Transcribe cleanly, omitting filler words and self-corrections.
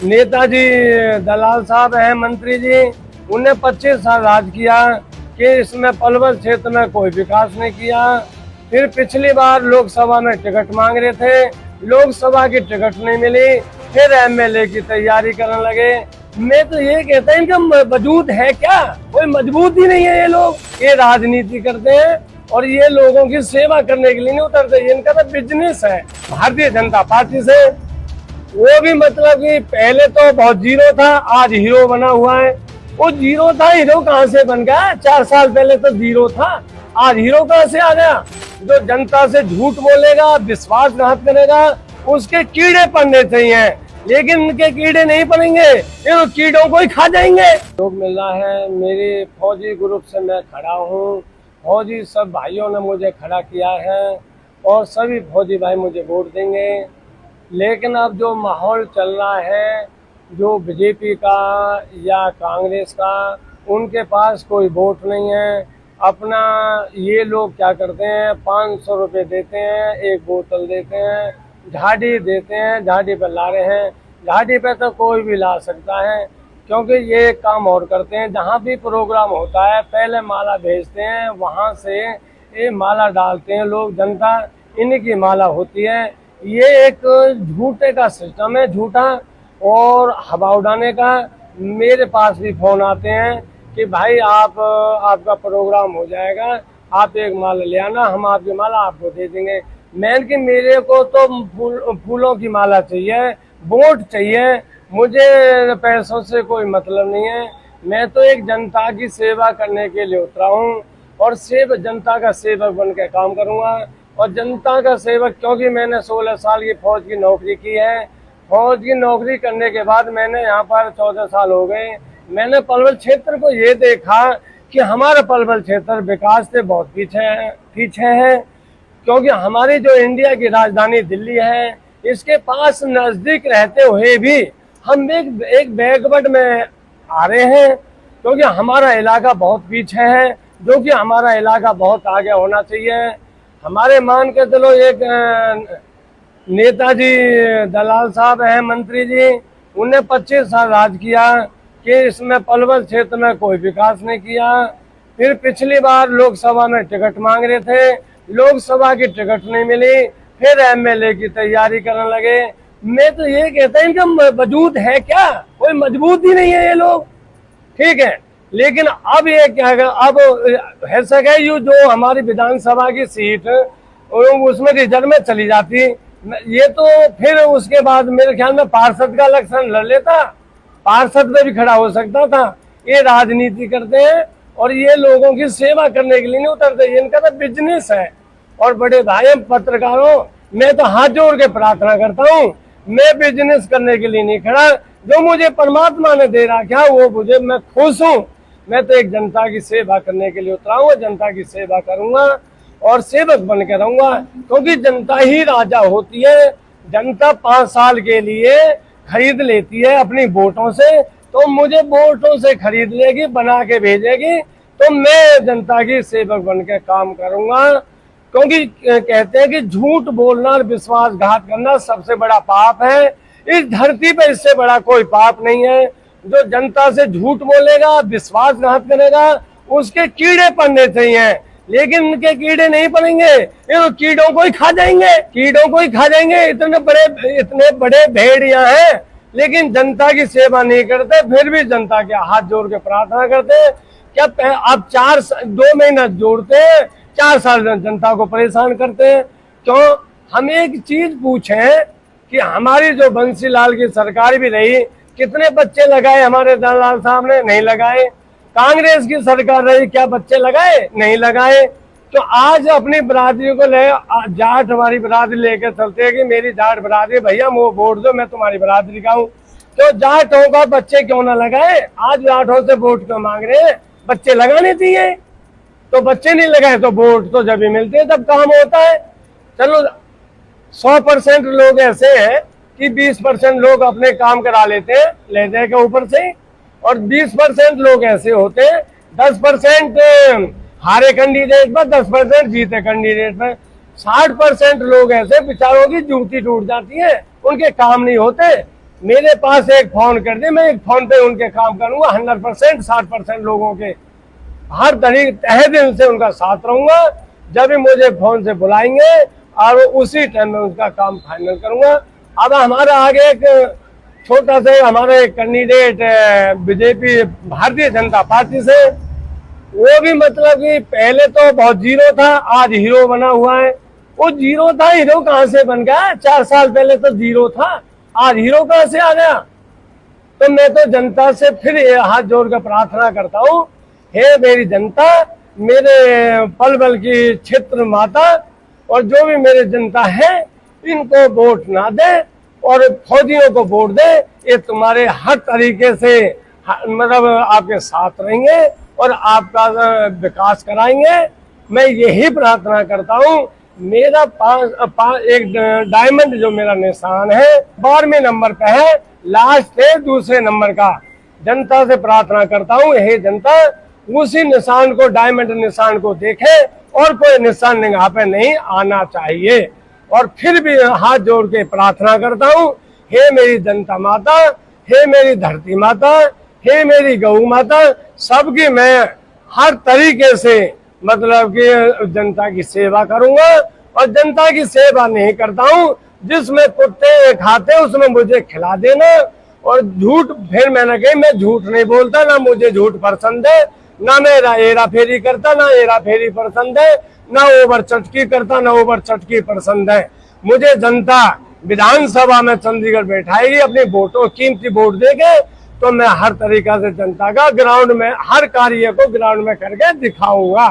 नेताजी दलाल साहब हैं मंत्री जी, उन्हें 25 साल राज किया कि इसमें पलवल क्षेत्र में कोई विकास नहीं किया। फिर पिछली बार लोकसभा में टिकट मांग रहे थे, लोकसभा की टिकट नहीं मिली, फिर एमएलए की तैयारी करने लगे। मैं तो ये कहता हूँ इनका वजूद है क्या? कोई मजबूत ही नहीं है। ये लोग ये राजनीति करते हैं और ये लोगों की सेवा करने के लिए नहीं उतरते। इनका तो बिजनेस है भारतीय जनता पार्टी से। वो भी मतलब कि पहले तो बहुत जीरो था, आज हीरो बना हुआ है। वो जीरो था, हीरो कहाँ से बन गया? 4 साल पहले तो जीरो था, आज हीरो कहाँ से आ गया? जो जनता से झूठ बोलेगा, विश्वासघात करेगा, उसके कीड़े पड़ने चाहिए, लेकिन उनके कीड़े नहीं पड़ेंगे, ये तो कीड़ों को ही खा जाएंगे। लोग मिल रहा है, मेरे फौजी ग्रुप से मैं खड़ा हूँ। फौजी सब भाइयों ने मुझे खड़ा किया है और सभी फौजी भाई मुझे वोट देंगे। लेकिन अब जो माहौल चल रहा है, जो बीजेपी का या कांग्रेस का, उनके पास कोई वोट नहीं है। अपना ये लोग क्या करते हैं, 500 रुपये देते हैं, एक बोतल देते हैं, झाड़ी देते हैं, झाड़ी पर ला रहे हैं। झाड़ी पे तो कोई भी ला सकता है, क्योंकि ये एक काम और करते हैं, जहाँ भी प्रोग्राम होता है पहले माला भेजते हैं, वहाँ से ये माला डालते हैं लोग, जनता इन्हीं की माला होती है। ये एक झूठे का सिस्टम है, झूठा और हवा उड़ाने का। मेरे पास भी फोन आते हैं कि भाई आपका प्रोग्राम हो जाएगा, आप एक माला ले आना, हम आपकी माला आपको दे देंगे। मैंने कि मेरे को तो फूलों की माला चाहिए, वोट चाहिए, मुझे पैसों से कोई मतलब नहीं है। मैं तो एक जनता की सेवा करने के लिए उतरा हूँ और जनता का सेवक बन के काम करूँगा। और जनता का सेवक, क्योंकि मैंने 16 साल की फौज की नौकरी की है। फौज की नौकरी करने के बाद मैंने यहाँ पर 14 साल हो गए, मैंने पलवल क्षेत्र को ये देखा कि हमारा पलवल क्षेत्र विकास से बहुत पीछे है। क्योंकि हमारी जो इंडिया की राजधानी दिल्ली है, इसके पास नजदीक रहते हुए भी हम एक बैकवर्ड में आ रहे हैं, क्योंकि हमारा इलाका बहुत पीछे है, जो कि हमारा इलाका बहुत आगे होना चाहिए। हमारे मान के चलो, एक नेताजी दलाल साहब हैं मंत्री जी, उन्हें 25 साल राज किया कि इसमें पलवल क्षेत्र में कोई विकास नहीं किया। फिर पिछली बार लोकसभा में टिकट मांग रहे थे, लोकसभा की टिकट नहीं मिली, फिर एमएलए की तैयारी करने लगे। मैं तो ये कहता हूँ इनका वजूद है क्या? कोई मजबूत ही नहीं है ये लोग, ठीक है। लेकिन अब ये क्या है, अब है सके यू जो हमारी विधानसभा की सीट उसमें रिजर्व में चली जाती, ये तो फिर उसके बाद मेरे ख्याल में पार्षद का इलेक्शन लड़ लेता, पार्षद में भी खड़ा हो सकता था। ये राजनीति करते हैं और ये लोगों की सेवा करने के लिए नहीं उतरते, इनका तो बिजनेस है। और बड़े भाई पत्रकारों, मैं तो हाथ जोड़ के प्रार्थना करता हूँ, मैं बिजनेस करने के लिए नहीं खड़ा, जो मुझे परमात्मा ने दे रखा वो मुझे, मैं खुश हूँ। मैं तो एक जनता की सेवा करने के लिए उतरा हूँ, जनता की सेवा करूंगा और सेवक बन के रहूंगा, क्योंकि जनता ही राजा होती है। जनता 5 साल के लिए खरीद लेती है अपनी वोटों से, तो मुझे वोटों से खरीद लेगी, बना के भेजेगी, तो मैं जनता की सेवक बन के काम करूंगा। क्योंकि कहते हैं कि झूठ बोलना और विश्वासघात करना सबसे बड़ा पाप है। इस धरती पे इससे बड़ा कोई पाप नहीं है। जो जनता से झूठ बोलेगा, विश्वासघात करेगा, उसके कीड़े पड़ने चाहिए, लेकिन उनके कीड़े नहीं पड़ेंगे, ये तो कीड़ों को ही खा जाएंगे, कीड़ों को ही खा जाएंगे। इतने बड़े भेड़िया हैं, लेकिन जनता की सेवा नहीं करते, फिर भी जनता के हाथ जोड़ के प्रार्थना करते हैं। क्या आप 2 महीना जोड़ते हैं, 4 साल जनता को परेशान करते हैं? क्यों? हम एक चीज पूछें कि हमारी जो बंसीलाल की सरकार भी रही, कितने बच्चे लगाए हमारे दलाल साहब ने? नहीं लगाए। कांग्रेस की सरकार रही, क्या बच्चे लगाए? नहीं लगाए। तो आज अपनी बरादरी को ले, जाट हमारी बरादरी लेकर चलते हैं कि मेरी जाट बरादरी, भैया वो वोट दो, मैं तुम्हारी बरादरी का हूँ। तो जाटों का बच्चे क्यों ना लगाए? आज जाटों से वोट क्यों मांग रहे हैं? बच्चे लगाने चाहिए। तो बच्चे नहीं लगाए तो वोट तो जब भी मिलते हैं तब काम होता है। चलो 100% लोग ऐसे हैं कि 20% लोग अपने काम करा लेते हैं लहजे के ऊपर से, और 20% लोग ऐसे होते हैं, 10% हारे कैंडिडेट पर, 10% जीते कैंडिडेट पर। 60% लोग ऐसे बेचारों की जूती टूट जाती है, उनके काम नहीं होते। मेरे पास एक फोन कर दे, मैं एक फोन पे उनके काम करूंगा 100%, 60% लोगों के हर तरीके तहे दिल से उनका साथ रहूंगा। जब भी मुझे फोन से बुलाएंगे और उसी टाइम में उसका काम फाइनल करूंगा। अब हमारा आगे एक छोटा सा हमारा एक candidate BJP Bharatiya Janata party से, वो भी मतलब कि पहले तो बहुत जीरो था, आज हीरो बना हुआ है। वो जीरो था, हीरो कहाँ से बन गया? 4 साल पहले तो जीरो था, आज हीरो कहाँ से आ गया? तो मैं तो जनता से फिर हाथ जोड़कर प्रार्थना करता हूँ, हे मेरी जनता, मेरे पल पल की क्षेत्र माता और जो भी मेरे जनता है, इनको वोट ना दे और फौजियों को वोट दे। ये तुम्हारे हर तरीके से मतलब आपके साथ रहेंगे और आपका विकास कराएंगे। मैं यही प्रार्थना करता हूँ। मेरा एक डायमंड जो मेरा निशान है 12वें नंबर पे है, लास्ट है दूसरे नंबर का। जनता से प्रार्थना करता हूँ, हे जनता, उसी निशान को, डायमंड निशान को देखे और कोई निशान निगाह पे नहीं आना चाहिए। और फिर भी हाथ जोड़ के प्रार्थना करता हूँ, हे मेरी जनता माता, हे मेरी धरती माता, हे मेरी गौ माता, सबकी मैं हर तरीके से मतलब कि जनता की सेवा करूंगा। और जनता की सेवा नहीं करता हूँ, जिसमें कुत्ते खाते उसमें मुझे खिला देना। और झूठ, फिर मैंने कही मैं झूठ नहीं बोलता, ना मुझे झूठ पसंद है, ना मैं हेरा फेरी करता, ना हेरा फेरी पसंद है, ना ओवर चटकी करता, ना ओवर चटकी पसंद है। मुझे जनता विधानसभा में चंडीगढ़ बैठाएगी अपनी वोटों, कीमती वोट देके, तो मैं हर तरीका से जनता का ग्राउंड में हर कार्य को ग्राउंड में करके दिखाऊंगा।